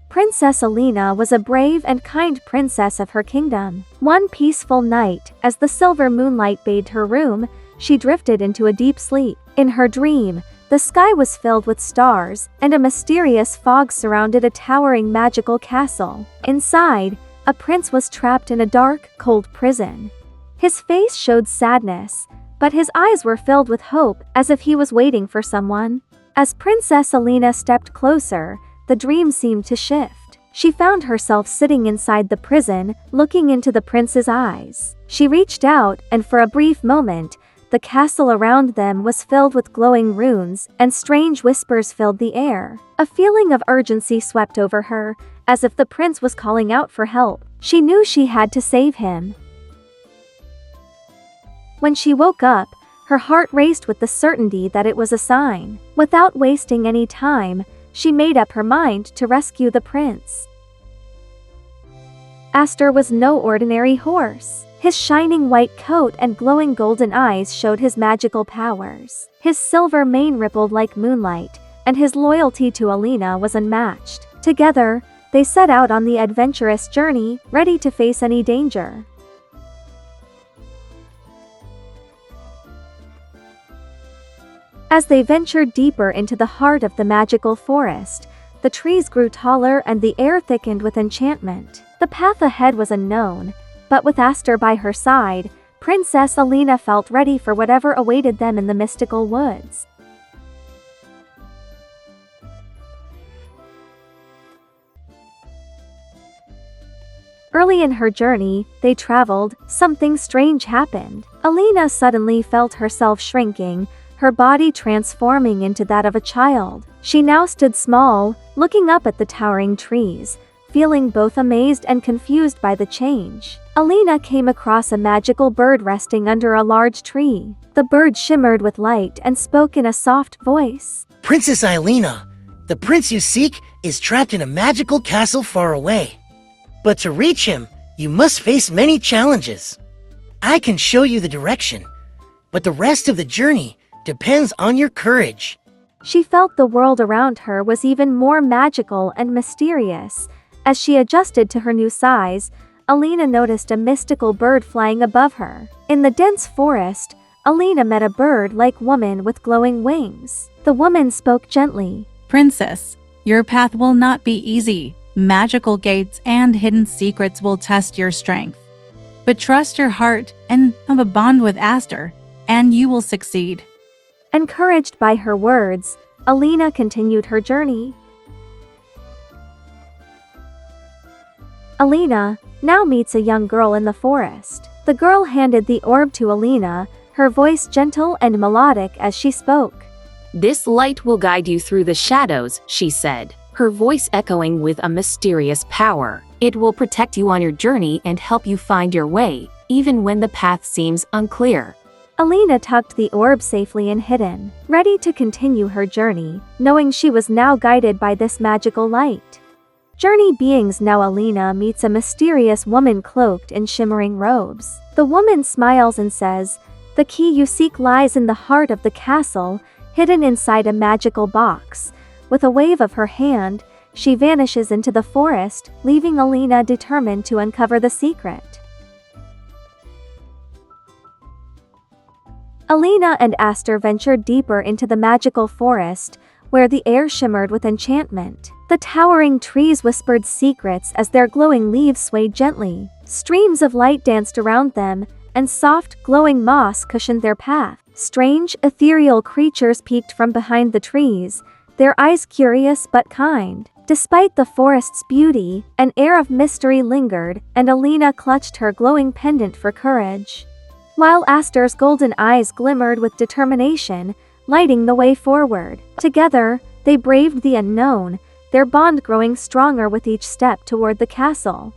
Princess Elena was a brave and kind princess of her kingdom. One peaceful night, as the silver moonlight bathed her room, she drifted into a deep sleep. In her dream, the sky was filled with stars, and a mysterious fog surrounded a towering magical castle. Inside, a prince was trapped in a dark, cold prison. His face showed sadness, but his eyes were filled with hope, as if he was waiting for someone. As Princess Elena stepped closer, the dream seemed to shift. She found herself sitting inside the prison, looking into the prince's eyes. She reached out, and for a brief moment, the castle around them was filled with glowing runes, and strange whispers filled the air. A feeling of urgency swept over her, as if the prince was calling out for help. She knew she had to save him. When she woke up, her heart raced with the certainty that it was a sign. Without wasting any time, she made up her mind to rescue the prince. Aster was no ordinary horse. His shining white coat and glowing golden eyes showed his magical powers. His silver mane rippled like moonlight, and his loyalty to Elena was unmatched. Together, they set out on the adventurous journey, ready to face any danger. As they ventured deeper into the heart of the magical forest, the trees grew taller and the air thickened with enchantment. The path ahead was unknown, but with Aster by her side, Princess Elena felt ready for whatever awaited them in the mystical woods. Early in her journey, they traveled, something strange happened. Elena suddenly felt herself shrinking, her body transforming into that of a child. She now stood small, looking up at the towering trees, feeling both amazed and confused by the change. Elena came across a magical bird resting under a large tree. The bird shimmered with light and spoke in a soft voice. Princess Elena, the prince you seek is trapped in a magical castle far away. But to reach him, you must face many challenges. I can show you the direction, but the rest of the journey depends on your courage. She felt the world around her was even more magical and mysterious. As she adjusted to her new size, Elena noticed a mystical bird flying above her. In the dense forest, Elena met a bird-like woman with glowing wings. The woman spoke gently. Princess, your path will not be easy. Magical gates and hidden secrets will test your strength. But trust your heart and have a bond with Aster, and you will succeed. Encouraged by her words, Elena continued her journey. Elena now meets a young girl in the forest. The girl handed the orb to Elena, her voice gentle and melodic as she spoke. This light will guide you through the shadows, she said, her voice echoing with a mysterious power. It will protect you on your journey and help you find your way, even when the path seems unclear. Elena tucked the orb safely and hidden, ready to continue her journey, knowing she was now guided by this magical light. Journey beings. Now Elena meets a mysterious woman cloaked in shimmering robes. The woman smiles and says, "The key you seek lies in the heart of the castle, hidden inside a magical box." With a wave of her hand, she vanishes into the forest, leaving Elena determined to uncover the secret. Elena and Aster ventured deeper into the magical forest, where the air shimmered with enchantment. The towering trees whispered secrets as their glowing leaves swayed gently. Streams of light danced around them, and soft, glowing moss cushioned their path. Strange, ethereal creatures peeked from behind the trees, their eyes curious but kind. Despite the forest's beauty, an air of mystery lingered, and Elena clutched her glowing pendant for courage, while Aster's golden eyes glimmered with determination, lighting the way forward. Together, they braved the unknown, their bond growing stronger with each step toward the castle.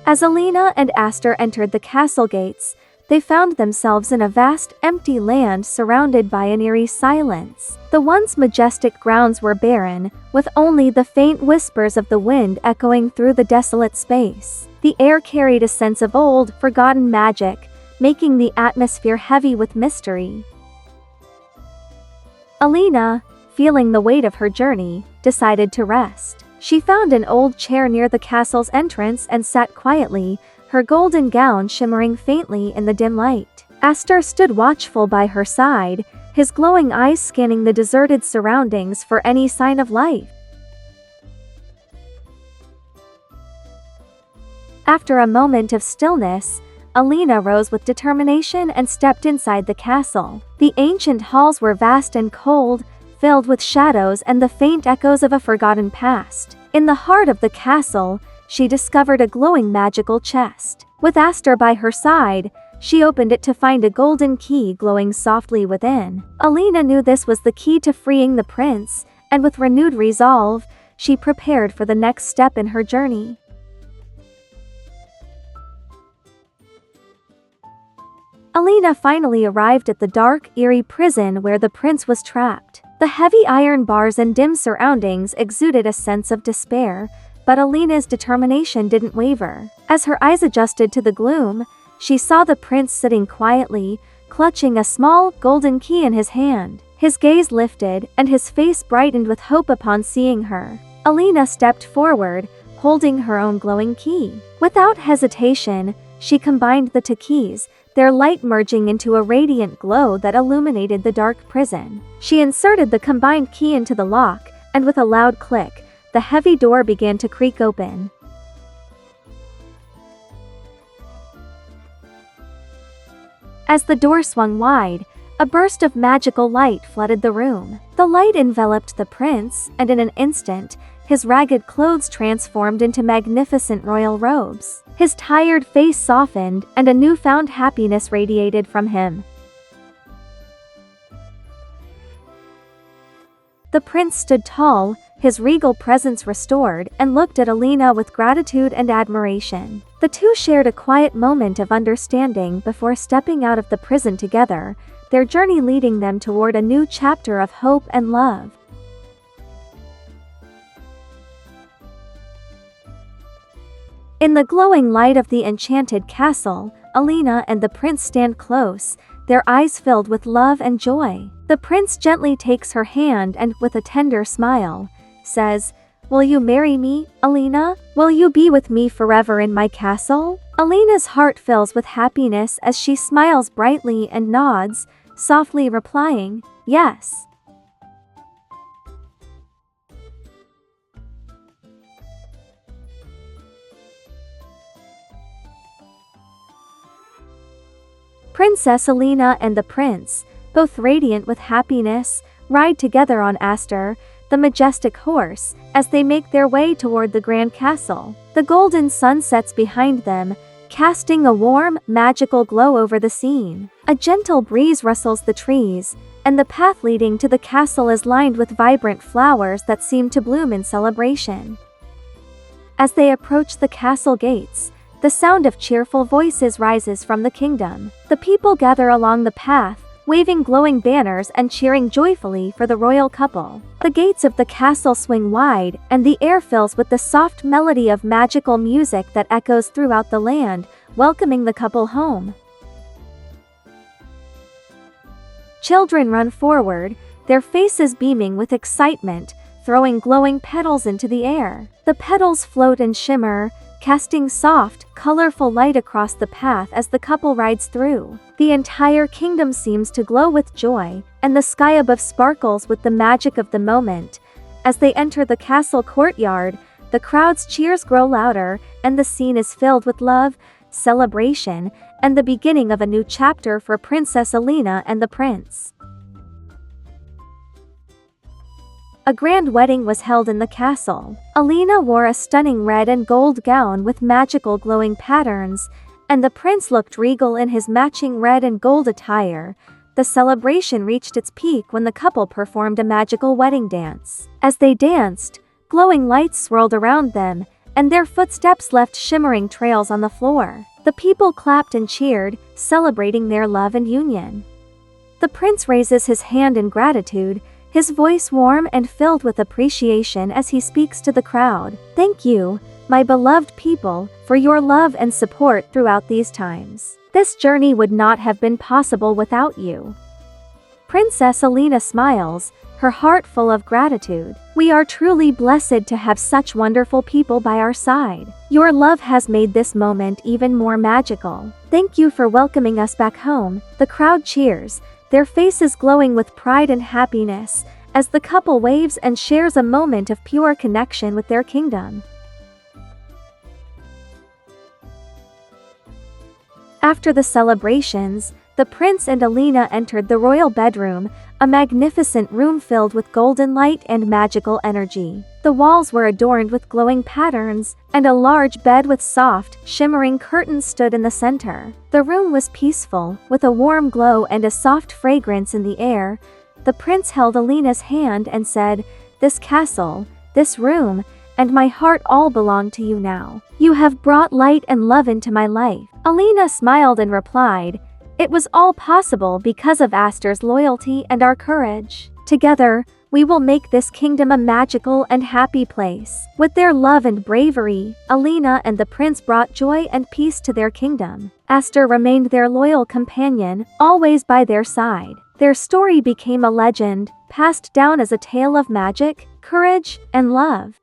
As Elena and Aster entered the castle gates, they found themselves in a vast, empty land surrounded by an eerie silence. The once majestic grounds were barren, with only the faint whispers of the wind echoing through the desolate space. The air carried a sense of old, forgotten magic, making the atmosphere heavy with mystery. Elena, feeling the weight of her journey, decided to rest. She found an old chair near the castle's entrance and sat quietly, her golden gown shimmering faintly in the dim light. Aster stood watchful by her side, his glowing eyes scanning the deserted surroundings for any sign of life. After a moment of stillness, Elena rose with determination and stepped inside the castle. The ancient halls were vast and cold, filled with shadows and the faint echoes of a forgotten past. In the heart of the castle, she discovered a glowing magical chest. With Aster by her side, she opened it to find a golden key glowing softly within. Elena knew this was the key to freeing the prince, and with renewed resolve, she prepared for the next step in her journey. Elena finally arrived at the dark, eerie prison where the prince was trapped. The heavy iron bars and dim surroundings exuded a sense of despair, but Elena's determination didn't waver. As her eyes adjusted to the gloom, she saw the prince sitting quietly, clutching a small, golden key in his hand. His gaze lifted, and his face brightened with hope upon seeing her. Elena stepped forward, holding her own glowing key. Without hesitation, she combined the two keys, their light merging into a radiant glow that illuminated the dark prison. She inserted the combined key into the lock, and with a loud click, the heavy door began to creak open. As the door swung wide, a burst of magical light flooded the room. The light enveloped the prince, and in an instant, his ragged clothes transformed into magnificent royal robes. His tired face softened, and a newfound happiness radiated from him. The prince stood tall, his regal presence restored, and looked at Elena with gratitude and admiration. The two shared a quiet moment of understanding before stepping out of the prison together, their journey leading them toward a new chapter of hope and love. In the glowing light of the enchanted castle, Elena and the prince stand close, their eyes filled with love and joy. The prince gently takes her hand and, with a tender smile, says, "Will you marry me, Elena? Will you be with me forever in my castle?" Elena's heart fills with happiness as she smiles brightly and nods, softly replying, "Yes." Princess Elena and the prince, both radiant with happiness, ride together on Aster, the majestic horse, as they make their way toward the grand castle. The golden sun sets behind them, casting a warm, magical glow over the scene. A gentle breeze rustles the trees, and the path leading to the castle is lined with vibrant flowers that seem to bloom in celebration. As they approach the castle gates, the sound of cheerful voices rises from the kingdom. The people gather along the path, waving glowing banners and cheering joyfully for the royal couple. The gates of the castle swing wide, and the air fills with the soft melody of magical music that echoes throughout the land, welcoming the couple home. Children run forward, their faces beaming with excitement, throwing glowing petals into the air. The petals float and shimmer, casting soft, colorful light across the path as the couple rides through. The entire kingdom seems to glow with joy, and the sky above sparkles with the magic of the moment. As they enter the castle courtyard, the crowd's cheers grow louder, and the scene is filled with love, celebration, and the beginning of a new chapter for Princess Elena and the prince. A grand wedding was held in the castle. Elena wore a stunning red and gold gown with magical glowing patterns, and the prince looked regal in his matching red and gold attire. The celebration reached its peak when the couple performed a magical wedding dance. As they danced, glowing lights swirled around them, and their footsteps left shimmering trails on the floor. The people clapped and cheered, celebrating their love and union. The prince raises his hand in gratitude, his voice warm and filled with appreciation as he speaks to the crowd. "Thank you, my beloved people, for your love and support throughout these times. This journey would not have been possible without you." Princess Elena smiles, her heart full of gratitude. We are truly blessed to have such wonderful people by our side. Your love has made this moment even more magical. Thank you for welcoming us back home. The crowd cheers, their faces glowing with pride and happiness, as the couple waves and shares a moment of pure connection with their kingdom. After the celebrations, the prince and Elena entered the royal bedroom, a magnificent room filled with golden light and magical energy. The walls were adorned with glowing patterns, and a large bed with soft, shimmering curtains stood in the center. The room was peaceful, with a warm glow and a soft fragrance in the air. The prince held Elena's hand and said, "This castle, this room, and my heart all belong to you now. You have brought light and love into my life." Elena smiled and replied, "It was all possible because of Aster's loyalty and our courage. Together, we will make this kingdom a magical and happy place." With their love and bravery, Elena and the prince brought joy and peace to their kingdom. Aster remained their loyal companion, always by their side. Their story became a legend, passed down as a tale of magic, courage, and love.